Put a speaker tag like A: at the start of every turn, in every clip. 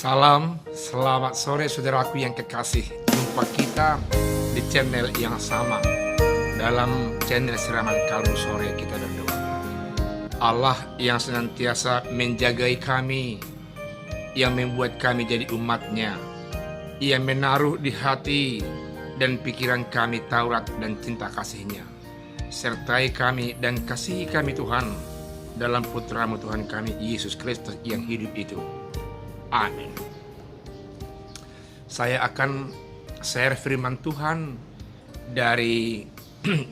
A: Salam, selamat sore saudaraku yang kekasih. Jumpa kita di channel yang sama, dalam channel Siraman Kalbu Sore kita berdoa. Allah yang senantiasa menjagai kami, yang membuat kami jadi umatnya, yang menaruh di hati dan pikiran kami Taurat dan cinta kasih-Nya. Sertai kami dan kasihi kami Tuhan, dalam putra-Mu Tuhan kami Yesus Kristus yang hidup itu. Amin. Saya akan share firman Tuhan dari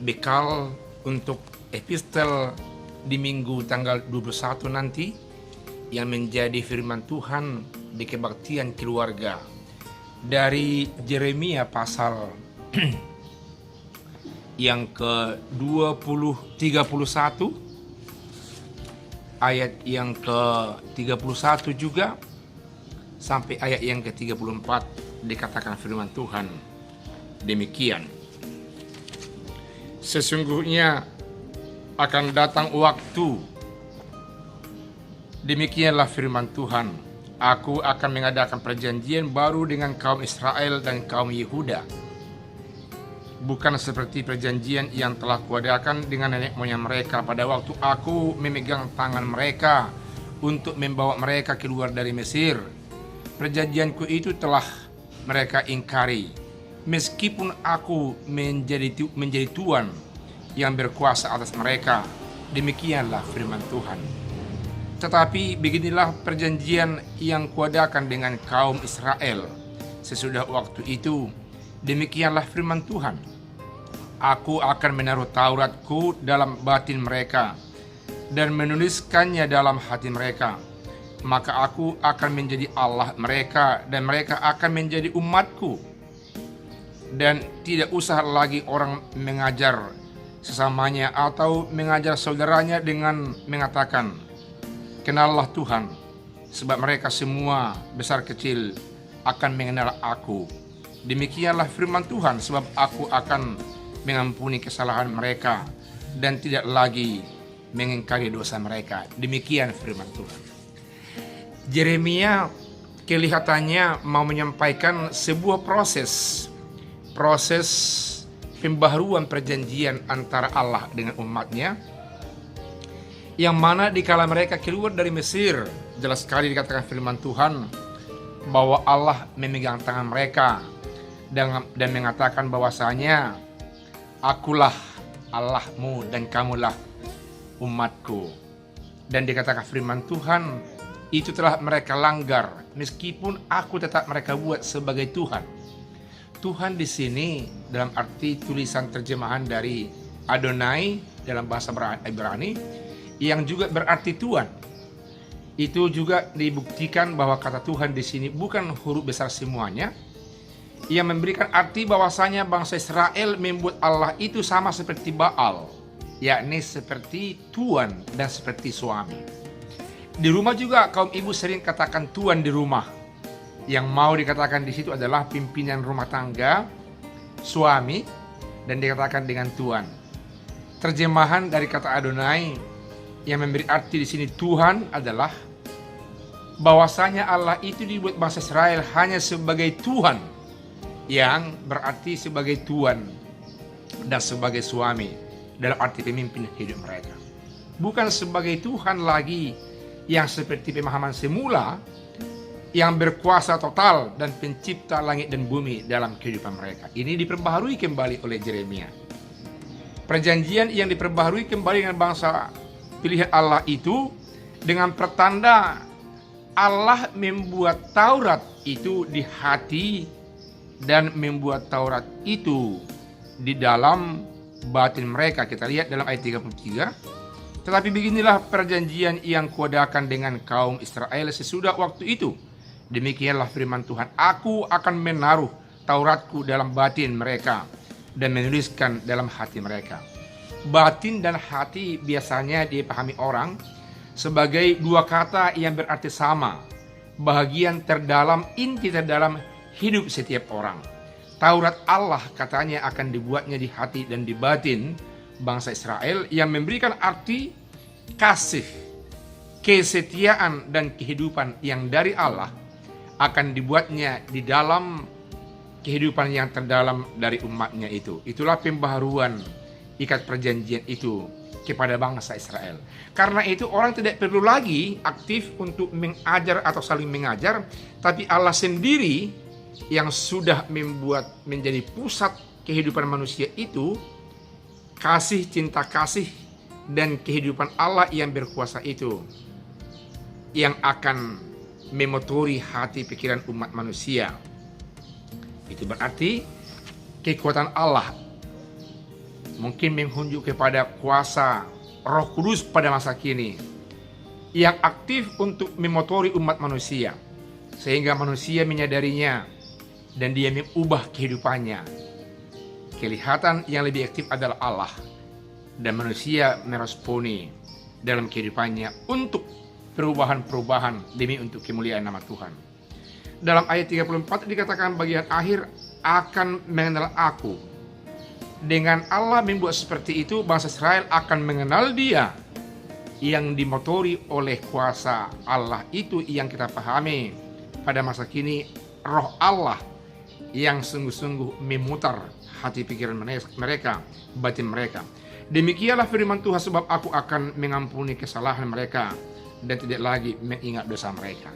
A: bekal untuk epistel di minggu tanggal 21 nanti, yang menjadi firman Tuhan di kebaktian keluarga dari Yeremia pasal yang ke-31 ayat yang ke-31 juga sampai ayat yang ke-34. Dikatakan firman Tuhan demikian: sesungguhnya akan datang waktu, demikianlah firman Tuhan, aku akan mengadakan perjanjian baru dengan kaum Israel dan kaum Yehuda, bukan seperti perjanjian yang telah kuadakan dengan nenek moyang mereka pada waktu aku memegang tangan mereka untuk membawa mereka keluar dari Mesir. Perjanjianku itu telah mereka ingkari, meskipun aku menjadi Tuhan yang berkuasa atas mereka. Demikianlah firman Tuhan. Tetapi beginilah perjanjian yang kuadakan dengan kaum Israel sesudah waktu itu. Demikianlah firman Tuhan, aku akan menaruh Tauratku dalam batin mereka dan menuliskannya dalam hati mereka. Maka aku akan menjadi Allah mereka dan mereka akan menjadi umatku. Dan tidak usah lagi orang mengajar sesamanya atau mengajar saudaranya dengan mengatakan, kenallah Tuhan, sebab mereka semua besar kecil akan mengenal aku. Demikianlah firman Tuhan, sebab aku akan mengampuni kesalahan mereka dan tidak lagi mengingkari dosa mereka. Demikian firman Tuhan. Yeremia kelihatannya mau menyampaikan sebuah proses pembaharuan perjanjian antara Allah dengan umatnya, yang mana dikala mereka keluar dari Mesir, jelas sekali dikatakan firman Tuhan bahwa Allah memegang tangan mereka dan mengatakan bahwasanya, akulah Allahmu dan kamulah umatku. Dan dikatakan firman Tuhan, itu telah mereka langgar, meskipun aku tetap mereka buat sebagai Tuhan. Tuhan di sini dalam arti tulisan terjemahan dari Adonai dalam bahasa Ibrani, yang juga berarti Tuhan. Itu juga dibuktikan bahwa kata Tuhan di sini bukan huruf besar semuanya, yang memberikan arti bahwasanya bangsa Israel membuat Allah itu sama seperti Baal, yakni seperti tuan dan seperti suami. Di rumah juga kaum ibu sering katakan tuan di rumah. Yang mau dikatakan di situ adalah pimpinan rumah tangga, suami, dan dikatakan dengan tuan. Terjemahan dari kata Adonai yang memberi arti di sini Tuhan adalah bahwasanya Allah itu dibuat bangsa Israel hanya sebagai Tuhan, yang berarti sebagai tuan dan sebagai suami dalam arti pemimpin hidup mereka. Bukan sebagai Tuhan lagi yang seperti pemahaman semula, yang berkuasa total dan pencipta langit dan bumi dalam kehidupan mereka. Ini diperbaharui kembali oleh Yeremia. Perjanjian yang diperbaharui kembali dengan bangsa pilihan Allah itu dengan pertanda Allah membuat Taurat itu di hati dan membuat Taurat itu di dalam batin mereka. Kita lihat dalam ayat 33. Tetapi beginilah perjanjian yang kuadakan dengan kaum Israel sesudah waktu itu. Demikianlah firman Tuhan, aku akan menaruh Tauratku dalam batin mereka dan menuliskan dalam hati mereka. Batin dan hati biasanya dipahami orang sebagai dua kata yang berarti sama, bahagian terdalam, inti terdalam hidup setiap orang. Taurat Allah katanya akan dibuatnya di hati dan di batin bangsa Israel, yang memberikan arti kasih, kesetiaan, dan kehidupan yang dari Allah akan dibuatnya di dalam kehidupan yang terdalam dari umatnya itu. Itulah pembaharuan ikat perjanjian itu kepada bangsa Israel. Karena itu orang tidak perlu lagi aktif untuk mengajar atau saling mengajar, tapi Allah sendiri yang sudah membuat menjadi pusat kehidupan manusia itu, kasih, cinta kasih, dan kehidupan Allah yang berkuasa itu yang akan memotori hati pikiran umat manusia. Itu berarti kekuatan Allah mungkin menunjuk kepada kuasa Roh Kudus pada masa kini yang aktif untuk memotori umat manusia sehingga manusia menyadarinya dan dia mengubah kehidupannya. Kelihatan yang lebih aktif adalah Allah dan manusia meresponi dalam kehidupannya untuk perubahan-perubahan demi untuk kemuliaan nama Tuhan. Dalam ayat 34 dikatakan bagian akhir akan mengenal aku. Dengan Allah membuat seperti itu, bangsa Israel akan mengenal Dia yang dimotori oleh kuasa Allah itu yang kita pahami pada masa kini, Roh Allah yang sungguh-sungguh memutar hati pikiran mereka, batin mereka. Demikianlah firman Tuhan, sebab aku akan mengampuni kesalahan mereka dan tidak lagi mengingat dosa mereka.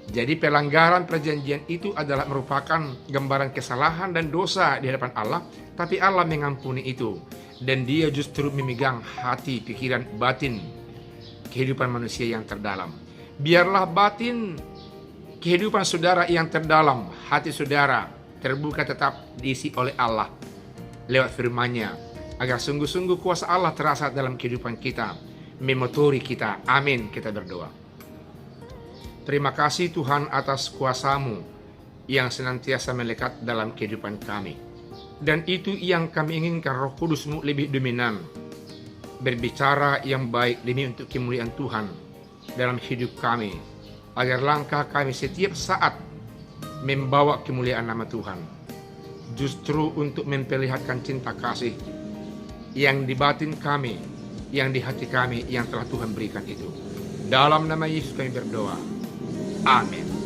A: Jadi pelanggaran perjanjian itu adalah merupakan gambaran kesalahan dan dosa di hadapan Allah, tapi Allah mengampuni itu dan Dia justru memegang hati, pikiran, batin kehidupan manusia yang terdalam. Biarlah batin kehidupan saudara yang terdalam, hati saudara terbuka tetap diisi oleh Allah lewat firman-Nya, agar sungguh-sungguh kuasa Allah terasa dalam kehidupan kita, memotori kita. Amin, kita berdoa. Terima kasih Tuhan atas kuasa-Mu yang senantiasa melekat dalam kehidupan kami. Dan itu yang kami inginkan, Roh Kudus-Mu lebih dominan, berbicara yang baik demi untuk kemuliaan Tuhan dalam hidup kami, agar langkah kami setiap saat membawa kemuliaan nama Tuhan, justru untuk memperlihatkan cinta kasih yang di batin kami, yang di hati kami, yang telah Tuhan berikan itu. Dalam nama Yesus kami berdoa. Amin.